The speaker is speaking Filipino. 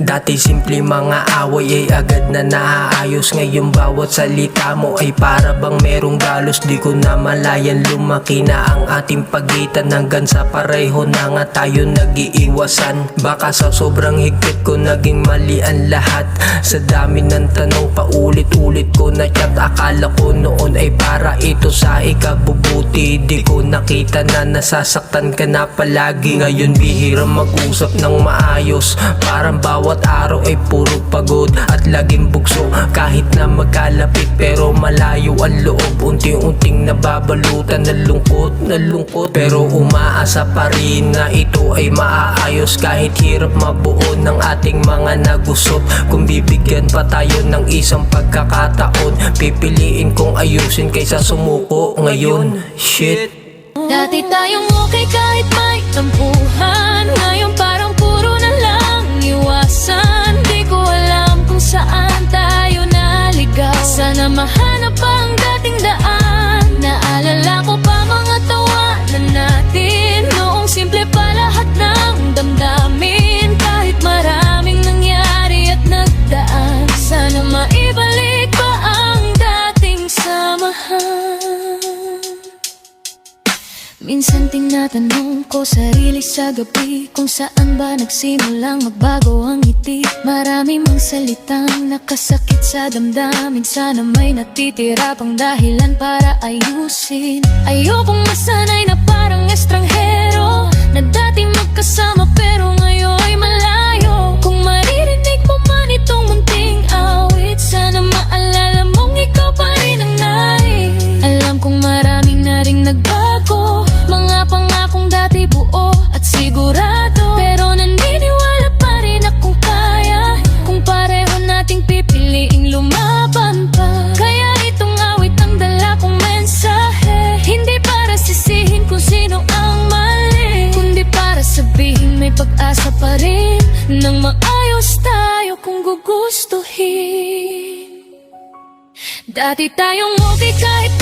Dati simple mga away ay agad na naaayos. Ngayon bawat salita mo ay para bang merong galos. Di ko na malayan lumaki na ang ating pagitan, hanggang sa pareho na nga tayo nag-iiwasan. Baka sa sobrang higpit ko naging mali ang lahat. Sa dami ng tanong paulit-ulit ko na chat, akala ko noon ay para ito sa ikabubuti. Di ko nakita na nasasaktan ka na palagi. Ngayon bihira mag-usap ng maayos, parang bawat araw ay puro pagod at laging bugso. Kahit na magkalapit pero malayo ang loob, unti-unting nababalutan ng lungkot. Pero umaasa pa rin na ito ay maaayos, kahit hirap mabuo ng ating mga nagusot. Kung bibigyan pa tayo ng isang pagkakataon, pipiliin kong ayusin kaysa sumuko ngayon. Shit. Dati tayong okay kahit may tampuhan, ngayon parang puro na lang iwasan. Di ko alam kung saan tayo naligaw, sana mahanap pa ang dating daan. Naalala ko pa mga tawanan natin, noong simple pa lahat ng damdamin. Kahit maraming nangyari at nagdaan, sana maibalik pa ang dating samahan. Minsan tinatanong ko sarili sa gabi, kung saan ba nagsimulang magbago ang ngiti. Marami mang salitang nakasakit sa damdamin, sana may natitira pang dahilan para ayusin. Ayokong masanay na parang estranghero, na dati magkasama pero ngayon malayo. Kung maririnig mo man itong munting awit, sana maalala mong ikaw pa rin ang nais. Alam kong maraming na ring nagbago, mga pangakong dati buo at sigurado, pero naniniwala pa rin akong kaya, kung pareho nating pipiliing lumaban pa. Kaya itong awit ang dala kong mensahe, hindi para sisihin kung sino ang mali, kundi para sabihin may pag-asa pa rin, nang maayos tayo kung gugustuhin. Dati tayong okay kahit